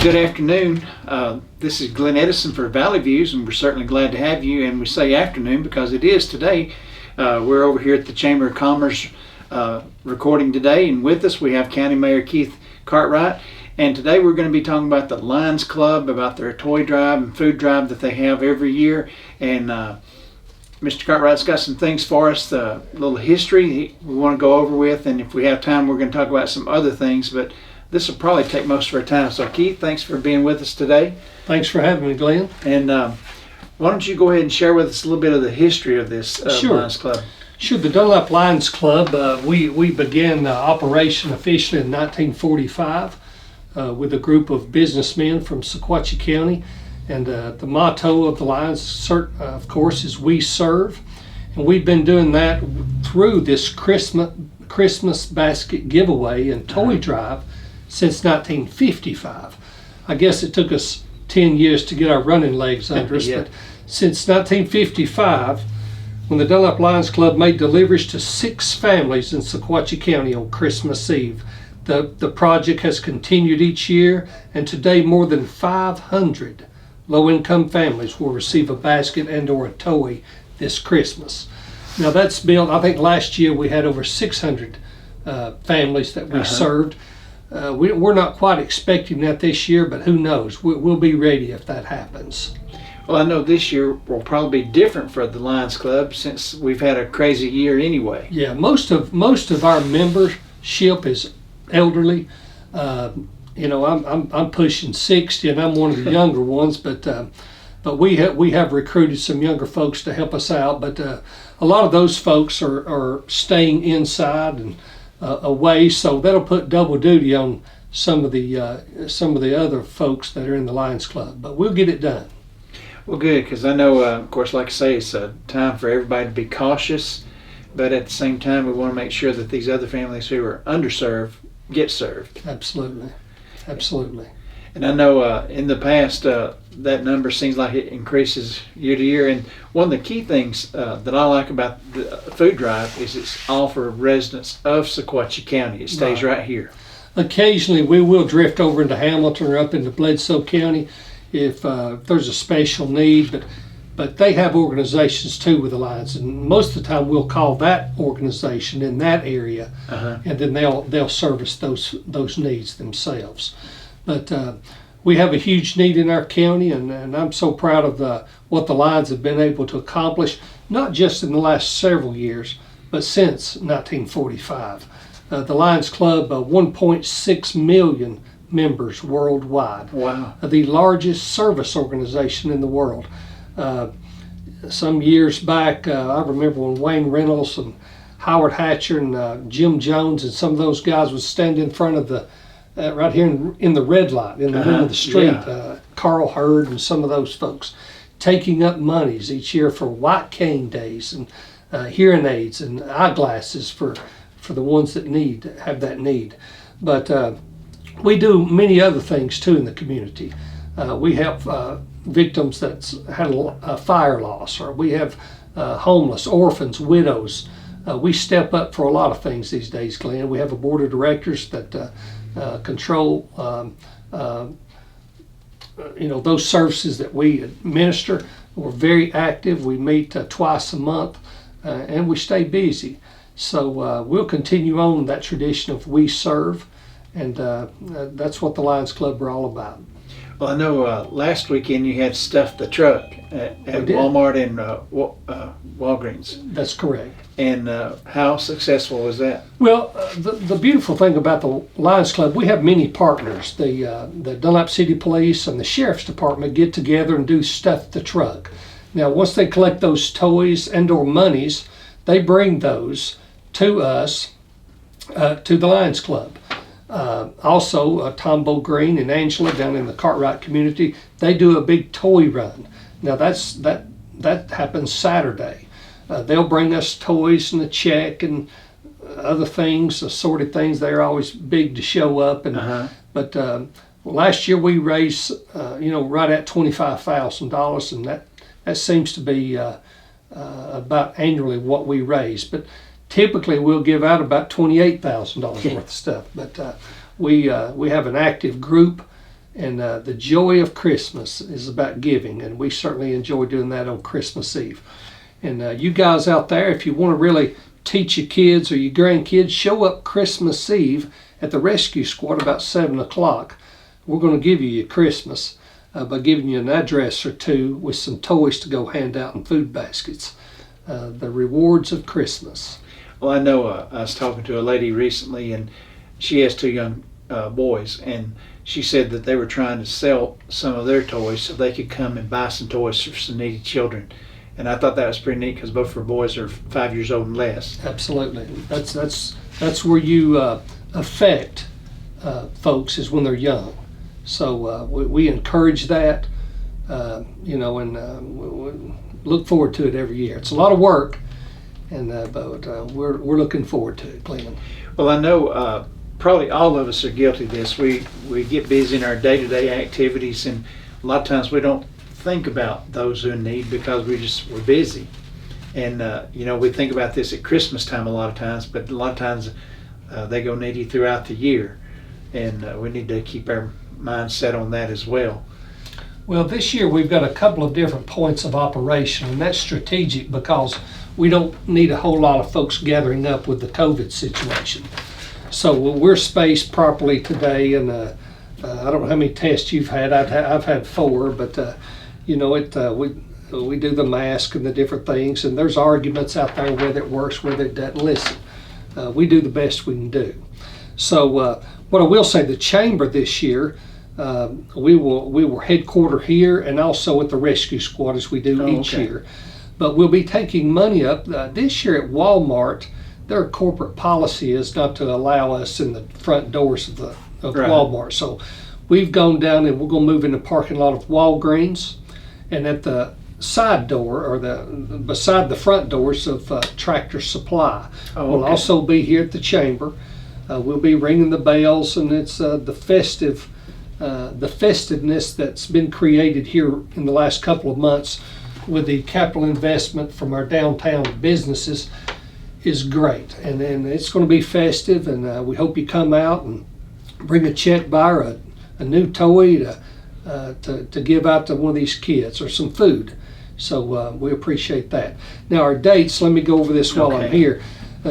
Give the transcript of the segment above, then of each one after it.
Good afternoon. This is Glenn Edison for Valley Views, and we're certainly glad to have you. And we say afternoon because it is today. We're over here at the Chamber of Commerce recording today, and with us we have County Mayor Keith Cartwright. And today we're going to be talking about the Lions Club, about their toy drive and food drive that they have every year. And Mr. Cartwright's got some things for us, a little history we want to go over with, and if we have time we're going to talk about some other things, but this will probably take most of our time. So Keith, thanks for being with us today. Thanks for having me, Glenn. And why don't you go ahead and share with us a little bit of the history of this Sure. Lions Club? Sure. The Dunlap Lions Club, we began operation officially in 1945 with a group of businessmen from Sequatchie County. And the motto of the Lions, of course, is "We Serve." And we've been doing that through this Christmas basket giveaway and toy drive since 1955. I guess it took us 10 years to get our running legs under us, but since 1955, when the Dunlap Lions Club made deliveries to 6 families in Sequatchie County on Christmas Eve, the project has continued each year, and today more than 500 low-income families will receive a basket and or a toy this Christmas. Now that's built, I think last year we had over 600 families that we served. We're not quite expecting that this year, but who knows? We'll be ready if that happens. Well, I know this year will probably be different for the Lions Club since we've had a crazy year anyway. Yeah, most of our membership is elderly. I'm pushing 60, and I'm one of the younger ones, but we have recruited some younger folks to help us out. But a lot of those folks are staying inside and away, so that'll put double duty on some of the other folks that are in the Lions Club. But we'll get it done. Well, good, because I know, of course, like I say, it's a time for everybody to be cautious, but at the same time, we want to make sure that these other families who are underserved get served. Absolutely. And I know in the past that number seems like it increases year to year. And one of the key things that I like about the food drive is it's all for residents of Sequatchie County. It stays right here. Occasionally we will drift over into Hamilton or up into Bledsoe County if there's a special need, but they have organizations too with the Lions, and most of the time we'll call that organization in that area, and then they'll service those needs themselves. But we have a huge need in our county, and I'm so proud of what the Lions have been able to accomplish, not just in the last several years, but since 1945. The Lions Club, 1.6 million members worldwide. Wow. The largest service organization in the world. Some years back, I remember when Wayne Reynolds and Howard Hatcher and Jim Jones and some of those guys would stand in front of the right here in the red light in the middle of the street. Carl Hurd and some of those folks taking up monies each year for white cane days and hearing aids and eyeglasses for the ones that have that need. But we do many other things too in the community. We help victims that's had a fire loss, or we have homeless, orphans, widows. We step up for a lot of things these days, Glenn. We have a board of directors that control those services that we administer. We're very active. We meet twice a month, and we stay busy. So we'll continue on that tradition of We Serve, and that's what the Lions Club are all about. Well, I know last weekend you had stuffed the truck at Walmart and Walgreens. That's correct. And how successful was that? Well, the beautiful thing about the Lions Club, we have many partners. The Dunlap City Police and the Sheriff's Department get together and do Stuff the Truck. Now, once they collect those toys and or monies, they bring those to us, to the Lions Club. Also, Tombo Green and Angela down in the Cartwright community, they do a big toy run. Now that happens Saturday. They'll bring us toys and a check and other things, assorted things. They're always big to show up. And but last year we raised, right at $25,000, and that seems to be about annually what we raise. But typically we'll give out about $28,000 worth of stuff. But we have an active group And the joy of Christmas is about giving, and we certainly enjoy doing that on Christmas Eve. And you guys out there, if you want to really teach your kids or your grandkids, show up Christmas Eve at the rescue squad about 7 o'clock. We're going to give you your Christmas by giving you an address or two with some toys to go hand out in food baskets. The rewards of Christmas. Well, I know I was talking to a lady recently, and she has 2 young boys, and she said that they were trying to sell some of their toys so they could come and buy some toys for some needy children. And I thought that was pretty neat because both of her boys are 5 years old and less. Absolutely. That's where you affect folks, is when they're young. So we encourage that, and we look forward to it every year. It's a lot of work, but we're looking forward to it, Glenn. Well, I know probably all of us are guilty of this. We get busy in our day-to-day activities, and a lot of times we don't think about those who are in need because we're busy. And we think about this at Christmas time a lot of times, but a lot of times they go needy throughout the year, and we need to keep our mind set on that as well. Well, this year we've got a couple of different points of operation, and that's strategic because we don't need a whole lot of folks gathering up with the COVID situation. So we're spaced properly today, and I don't know how many tests you've had. I've had 4, but we do the mask and the different things, and there's arguments out there whether it works, whether it doesn't. Listen, we do the best we can do. So what I will say, the chamber this year, we were headquartered here and also at the rescue squad as we do each year. But we'll be taking money up this year at Walmart. Their corporate policy is not to allow us in the front doors of Right. Walmart. So we've gone down and we're going to move in the parking lot of Walgreens, and at the side door or beside the front doors of Tractor Supply. We'll also be here at the chamber. We'll be ringing the bells, and it's the festiveness that's been created here in the last couple of months with the capital investment from our downtown businesses is great. And it's going to be festive, and we hope you come out and bring a check by or a new toy to give out to one of these kids, or some food. So we appreciate that. Now our dates, let me go over this while I'm here.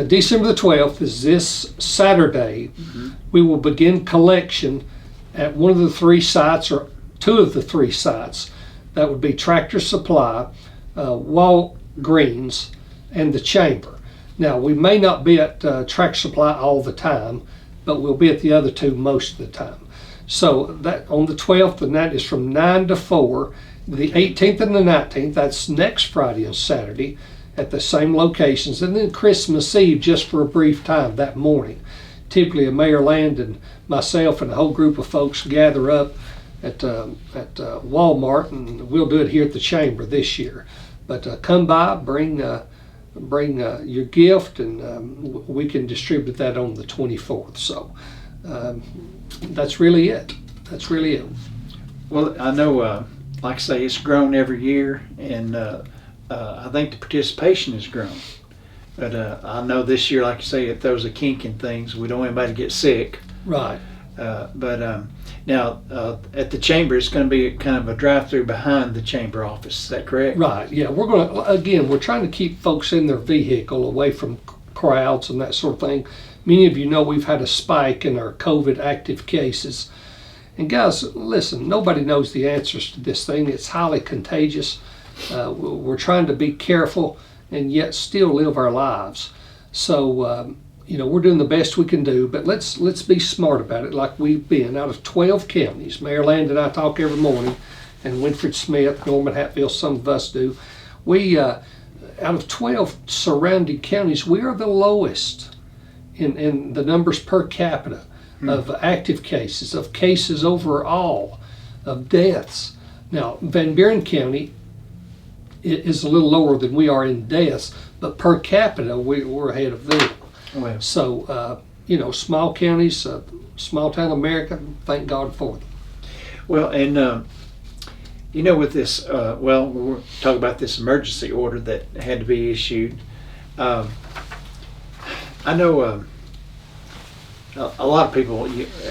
December the 12th is this Saturday. Mm-hmm. We will begin collection at one of the 3 sites, or 2 of the 3 sites. That would be Tractor Supply, Walgreens, and the Chamber. Now, we may not be at Tractor Supply all the time, but we'll be at the other 2 most of the time. So that on the 12th, the night is from 9 to 4. The 18th and the 19th, that's next Friday and Saturday, at the same locations. And then Christmas Eve, just for a brief time that morning. Typically, Mayor Land and myself and a whole group of folks gather up at Walmart, and we'll do it here at the chamber this year. But come by, bring your gift, and we can distribute that on the 24th. So that's really it. Well, I know, like I say, it's grown every year, and I think the participation has grown. But I know this year, like you say, it throws a kink in things. We don't want anybody to get sick. Right. Now at the chamber, it's going to be kind of a drive-through behind the chamber office. Is that correct? Right. Yeah. We're trying to keep folks in their vehicle, away from crowds and that sort of thing. Many of you know we've had a spike in our COVID active cases. And guys, listen, nobody knows the answers to this thing. It's highly contagious. We're trying to be careful and yet still live our lives. So, we're doing the best we can do, but let's be smart about it, like we've been. Out of 12 counties, Mayor Land and I talk every morning, and Winfred Smith, Norman Hatfield, some of us do. We, out of 12 surrounding counties, we are the lowest in the numbers per capita of active cases, of cases overall, of deaths. Now, Van Buren County is a little lower than we are in deaths, but per capita, we're ahead of them. Well. So, small counties, small town America, thank God for them. Well, and, with this, we're talking about this emergency order that had to be issued. I know a lot of people,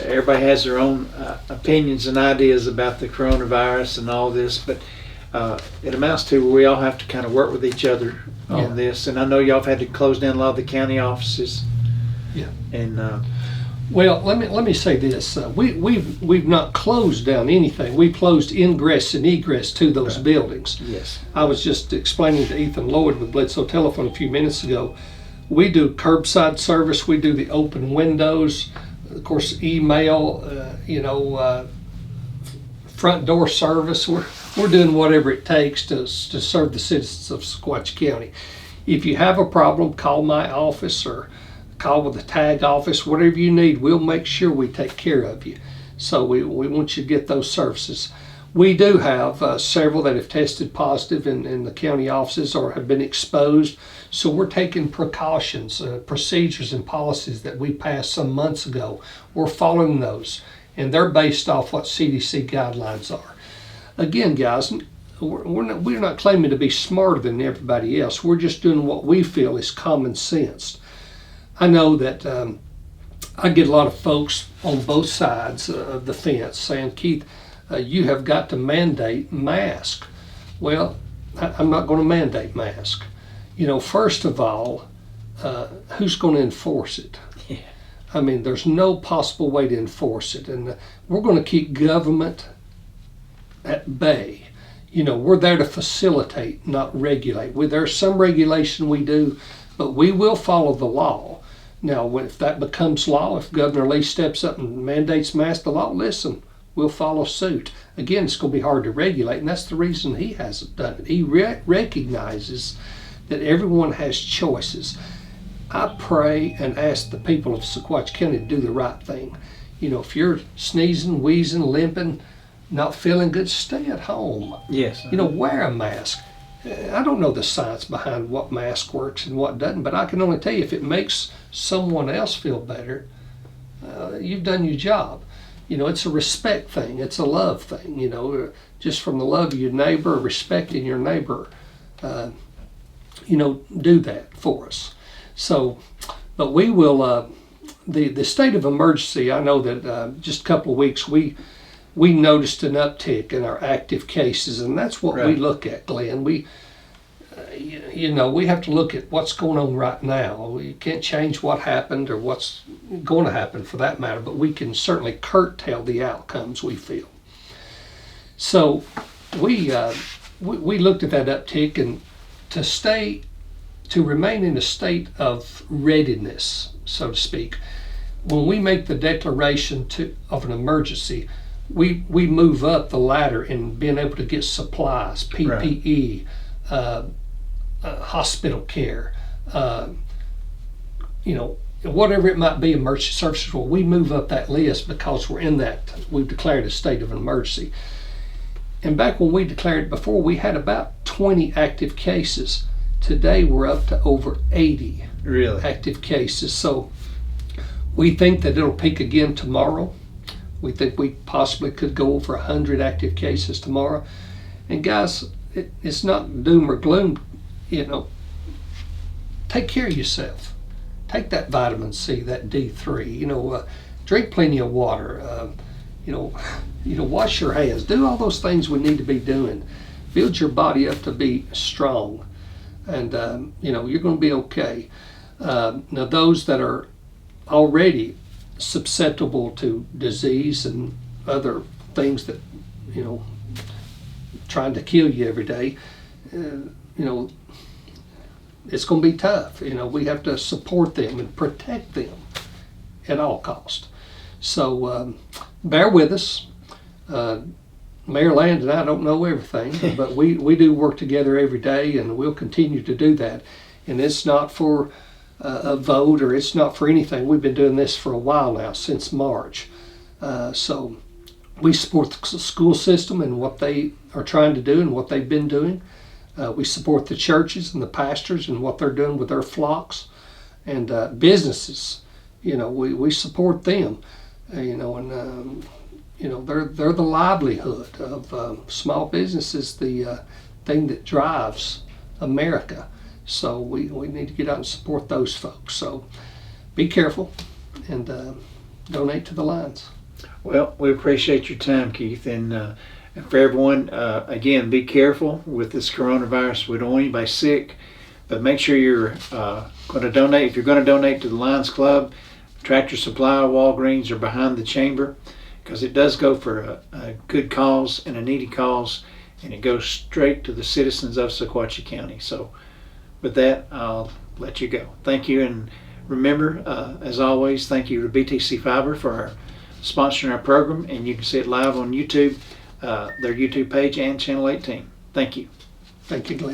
everybody has their own opinions and ideas about the coronavirus and all this, but it amounts to we all have to kind of work with each other on this. And I know y'all have had to close down a lot of the county offices. Yeah. And well, let me say this: we've not closed down anything. We closed ingress and egress to those buildings. yes, I was just explaining to Ethan Lloyd with Bledsoe Telephone a few minutes ago. We do curbside service. We do the open windows, of course, email. Front door service. We're doing whatever it takes to serve the citizens of Sequatchie County. If you have a problem, call my office or call with the tag office. Whatever you need, we'll make sure we take care of you. So we want you to get those services. We do have several that have tested positive in the county offices or have been exposed. So we're taking precautions, procedures and policies that we passed some months ago. We're following those, and they're based off what CDC guidelines are. Again, guys, we're not claiming to be smarter than everybody else. We're just doing what we feel is common sense. I know that I get a lot of folks on both sides of the fence saying, Keith, you have got to mandate mask. Well, I'm not going to mandate mask. First of all, who's going to enforce it? yeah, I mean, there's no possible way to enforce it. And we're going to keep government at bay. We're there to facilitate, not regulate. There's some regulation we do, but we will follow the law. Now, if that becomes law, if Governor Lee steps up and mandates mask the law, listen, we'll follow suit. Again, it's going to be hard to regulate, and that's the reason he hasn't done it. He recognizes that everyone has choices. I pray and ask the people of Sequatchie County to do the right thing. If you're sneezing, wheezing, limping, not feeling good, stay at home. yes. Wear a mask. I don't know the science behind what mask works and what doesn't, but I can only tell you if it makes someone else feel better, you've done your job. It's a respect thing. It's a love thing, just from the love of your neighbor, respecting your neighbor, do that for us. So, but we will, the state of emergency, I know that just a couple of weeks we noticed an uptick in our active cases, and that's what we look at, Glenn. We have to look at what's going on right now. We can't change what happened or what's going to happen for that matter, but we can certainly curtail the outcomes we feel. So we looked at that uptick, and to remain in a state of readiness, so to speak, when we make the declaration of an emergency, we move up the ladder in being able to get supplies, PPE, hospital care, whatever it might be, emergency services. Well, we move up that list because we've declared a state of an emergency. And back when we declared it before, we had about 20 active cases. Today we're up to over 80 active cases. So we think that it'll peak again tomorrow. We think we possibly could go over 100 active cases tomorrow. And guys, it's not doom or gloom. Take care of yourself. Take that vitamin C, that D3. Drink plenty of water. Wash your hands. Do all those things we need to be doing. Build your body up to be strong, and you're going to be okay. Now, those that are already susceptible to disease and other things that trying to kill you every day, it's going to be tough. We have to support them and protect them at all cost. So bear with us. Mayor Land and I don't know everything, but we do work together every day, and we'll continue to do that. And it's not for a vote, or it's not for anything. We've been doing this for a while now, since March. So we support the school system and what they are trying to do and what they've been doing. We support the churches and the pastors and what they're doing with their flocks, and businesses. We support them. They're the livelihood of small businesses, the thing that drives America. So we need to get out and support those folks. So be careful, and donate to the Lions. Well, we appreciate your time, Keith, and for everyone, again, be careful with this coronavirus. We don't want anybody sick, but make sure you're going to donate. If you're going to donate to the Lions Club, Tractor Supply, Walgreens, or behind the chamber, because it does go for a good cause and a needy cause, and it goes straight to the citizens of Sequatchie County. So with that, I'll let you go. Thank you, and remember, as always, thank you to BTC Fiber for sponsoring our program, and you can see it live on YouTube, their YouTube page and Channel 18. Thank you. Thank you, Glenn.